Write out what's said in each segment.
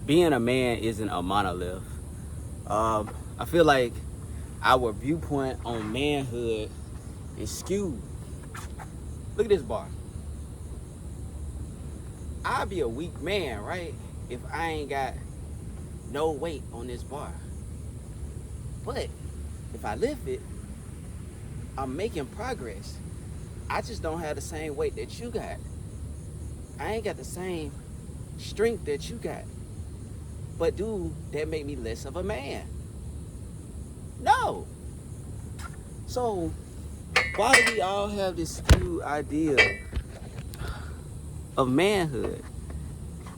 being a man isn't a monolith. I feel like our viewpoint on manhood is skewed. Look at this bar. I'd be a weak man, right, if I ain't got no weight on this bar. But if I lift it, I'm making progress. I just don't have the same weight that you got. I ain't got the same strength that you got. But do that make me less of a man? No. So why do we all have this skewed idea of manhood?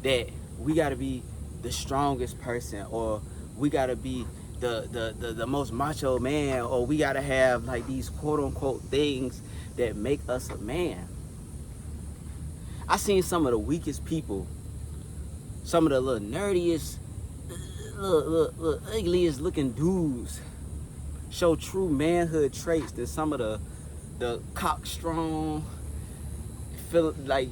That we gotta be the strongest person, or we gotta be the most macho man, or we gotta have like these quote unquote things that make us a man. I seen some of the weakest people, some of the little nerdiest, little ugliest looking dudes show true manhood traits than some of the cockstrong, feel like,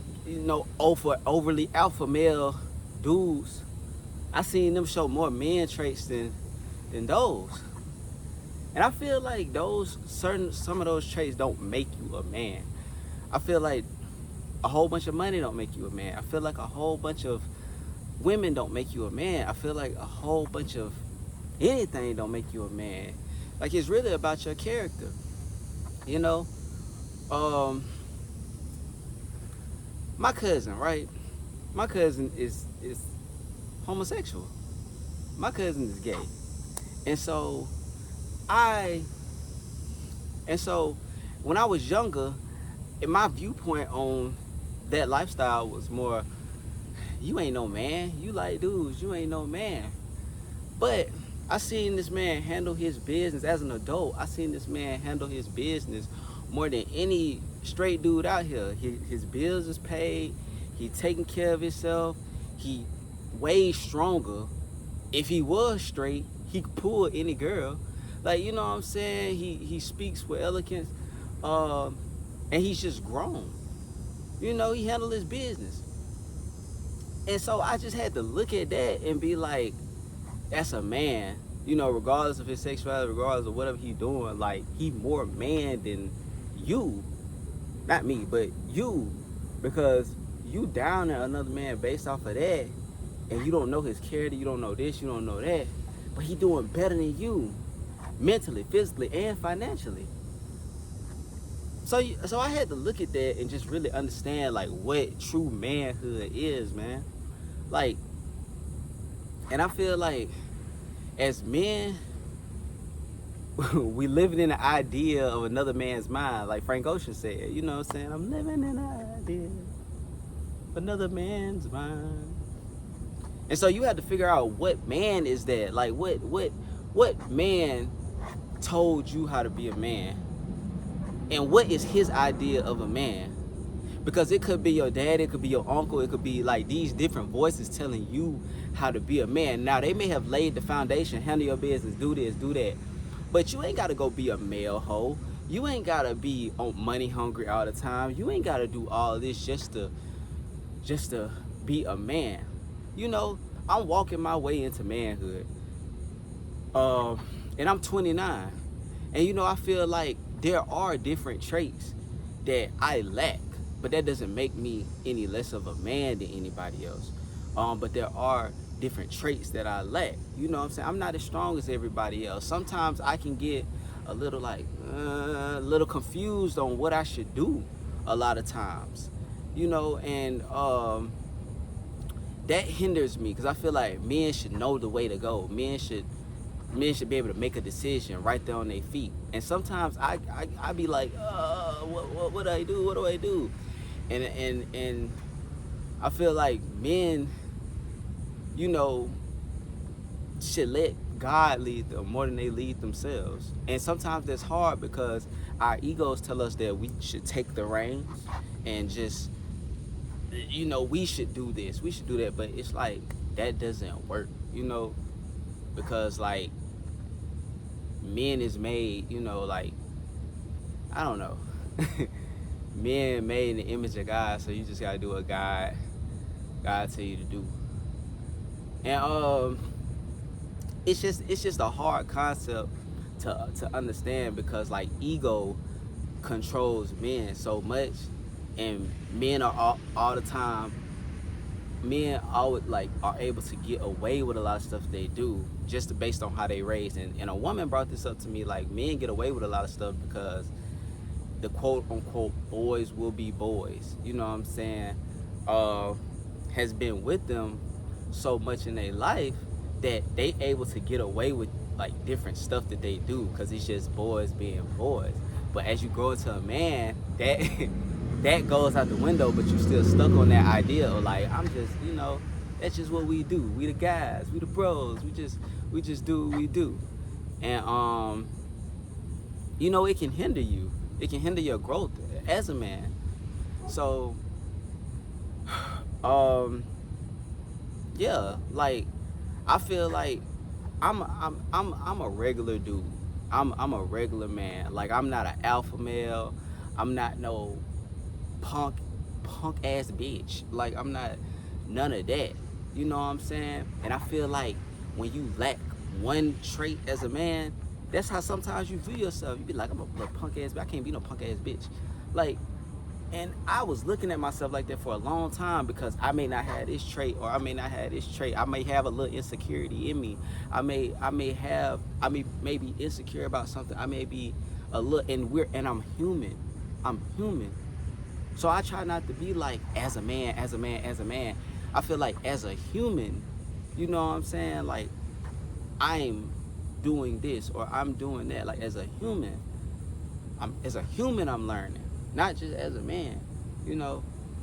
overly alpha male dudes. I seen them show more man traits than those. And I feel like some of those traits don't make you a man. I feel like a whole bunch of money don't make you a man. I feel like a whole bunch of women don't make you a man. I feel like a whole bunch of anything don't make you a man. Like, it's really about your character. You know? My cousin, right? My cousin is homosexual. My cousin is gay. And so when I was younger, and my viewpoint on that lifestyle was more, you ain't no man. You like dudes, you ain't no man. But I seen this man handle his business as an adult. I seen this man handle his business more than any straight dude out here. His bills is paid. He taking care of himself. He way stronger. If he was straight, he could pull any girl. Like, you know what I'm saying? He speaks with elegance. And he's just grown. You know, he handled his business. And so I just had to look at that and be like, that's a man. You know, regardless of his sexuality, regardless of whatever he's doing, like, he more man than you. Not me, but you. Because you down at another man based off of that, and you don't know his character, you don't know this, you don't know that. But he doing better than you. Mentally, physically, and financially. So I had to look at that and just really understand, like, what true manhood is, man. Like, and I feel like as men, we living in the idea of another man's mind, like Frank Ocean said. You know what I'm saying? I'm living in the idea of another man's mind. And so you have to figure out what man is that. Like, what man told you how to be a man? And what is his idea of a man? Because it could be your dad, it could be your uncle, it could be like these different voices telling you how to be a man. Now, they may have laid the foundation, handle your business, do this, do that. But you ain't got to go be a male hoe. You ain't got to be on money hungry all the time. You ain't got to do all this just to be a man. You know, I'm walking my way into manhood. And I'm 29. And, you know, I feel like there are different traits that I lack, but that doesn't make me any less of a man than anybody else. But there are different traits that I lack. You know what I'm saying? I'm not as strong as everybody else. Sometimes I can get a little little confused on what I should do a lot of times. You know, and that hinders me, because I feel like men should know the way to go. Men should be able to make a decision right there on their feet. And sometimes I be like, what do I do? What do I do? And I feel like men, you know, should let God lead them more than they lead themselves. And sometimes that's hard because our egos tell us that we should take the reins and just, you know, we should do this, we should do that. But it's like, that doesn't work, you know, because like, men is made, you know, like, I don't know. Men made in the image of God, so you just gotta do what God tell you to do. And it's just a hard concept to understand, because like ego controls men so much, and men are all the time, men always like are able to get away with a lot of stuff they do just based on how they raised. And a woman brought this up to me, like men get away with a lot of stuff because the quote unquote boys will be boys, you know what I'm saying, has been with them so much in their life that they able to get away with like different stuff that they do because it's just boys being boys. But as you grow into a man, that that goes out the window, but you still stuck on that idea of like, I'm just, that's just what we do. We the guys, we the bros, we just do what we do. And it can hinder you. It can hinder your growth as a man. So yeah, like I feel like I'm a regular dude. I'm a regular man. Like I'm not an alpha male. I'm not no punk ass bitch. Like I'm not none of that. You know what I'm saying? And I feel like when you lack one trait as a man, that's how sometimes you view yourself. You be like, I'm a punk ass bitch. I can't be no punk ass bitch. Like, and I was looking at myself like that for a long time because I may not have this trait, or I may not have this trait. I may have a little insecurity in me. I may be insecure about something. I may be a little, and I'm human. I'm human. So I try not to be like as a man. I feel like as a human, you know what I'm saying? Like I'm doing this or I'm doing that. Like as a human, I'm learning, not just as a man,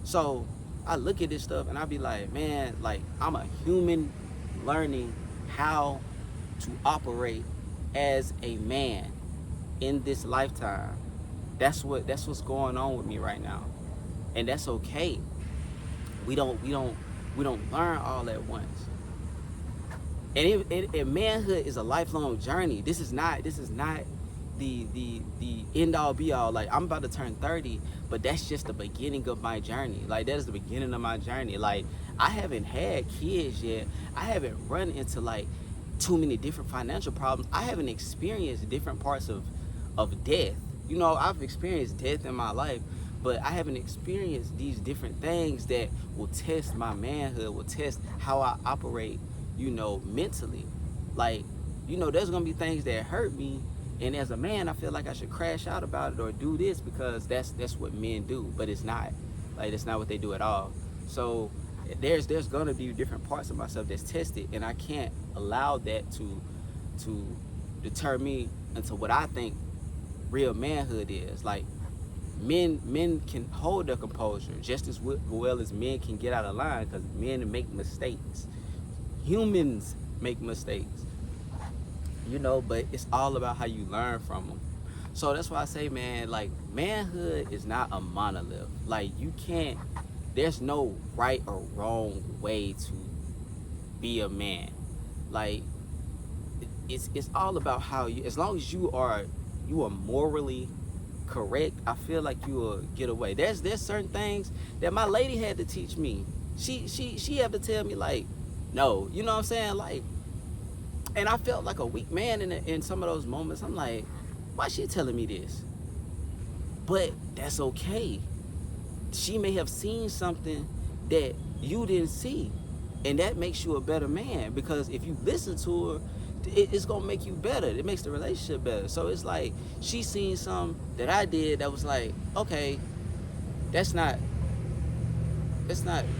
So I look at this stuff and I be like, man, like I'm a human learning how to operate as a man in this lifetime. That's what's going on with me right now, and that's okay. We don't learn all at once. And manhood is a lifelong journey. This is not the end all be all. Like I'm about to turn 30, but that's just the beginning of my journey. Like that is the beginning of my journey. Like I haven't had kids yet. I haven't run into like too many different financial problems. I haven't experienced different parts of death. I've experienced death in my life, but I haven't experienced these different things that will test my manhood, will test how I operate, mentally. Like, there's gonna be things that hurt me, and as a man, I feel like I should crash out about it or do this because that's what men do. But it's not. Like, it's not what they do at all. So there's gonna be different parts of myself that's tested, and I can't allow that to deter me into what I think real manhood is. Like men can hold their composure just as well as men can get out of line, because men make mistakes. Humans make mistakes, but it's all about how you learn from them. So that's why I say, man, like manhood is not a monolith. Like there's no right or wrong way to be a man. Like it's all about how you, as long as you are morally correct, I feel like you will get away. There's certain things that my lady had to teach me. She had to tell me like, no, you know what I'm saying? Like, and I felt like a weak man in some of those moments. I'm like, why she telling me this? But that's okay. She may have seen something that you didn't see, and that makes you a better man, because if you listen to her, it's gonna make you better. It makes the relationship better. So it's like she seen something that I did that was like, okay, that's not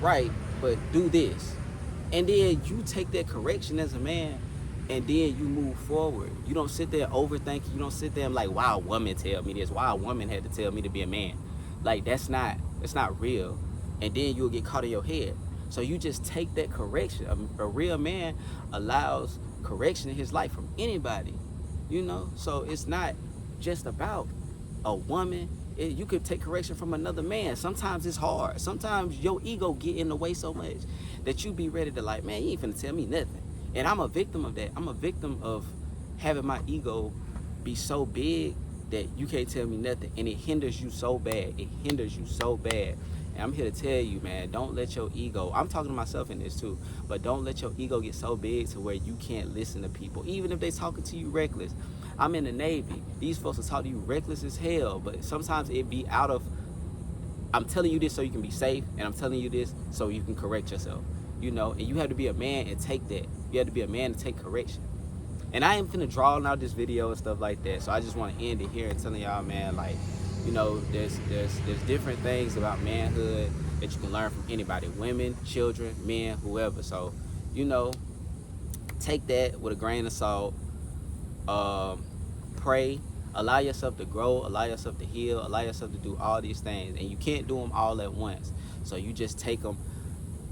right, but do this. And then you take that correction as a man, and then you move forward. You don't sit there overthinking. You don't sit there and like, why a woman tell me this? Why a woman had to tell me to be a man? Like that's not real. And then you'll get caught in your head. So you just take that correction. A real man allows correction in his life from anybody, So it's not just about a woman. You could take correction from another man. Sometimes it's hard. Sometimes your ego get in the way so much that you be ready to like, man, you ain't finna tell me nothing. And I'm a victim of that. I'm a victim of having my ego be so big that you can't tell me nothing, and it hinders you so bad. And I'm here to tell you, man, don't let your ego, I'm talking to myself in this too, but don't let your ego get so big to where you can't listen to people, even if they talking to you reckless. I'm in the Navy. These folks will talk to you reckless as hell, but sometimes it be out of, I'm telling you this so you can be safe, and I'm telling you this so you can correct yourself. You know, and you have to be a man and take that. You have to be a man to take correction. And I ain't finna draw out this video and stuff like that. So I just want to end it here and telling y'all, man, like, you know, there's different things about manhood that you can learn from anybody, women, children, men, whoever. So, you know, take that with a grain of salt. Pray, allow yourself to grow, allow yourself to heal, allow yourself to do all these things. And you can't do them all at once. So you just take them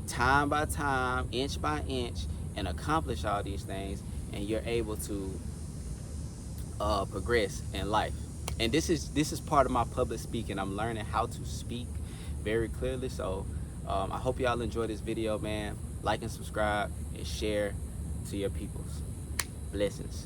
time by time, inch by inch, and accomplish all these things, and you're able to progress in life. And this is part of my public speaking. I'm learning how to speak very clearly. So I hope y'all enjoy this video, man. Like and subscribe and share to your peoples. Blessings.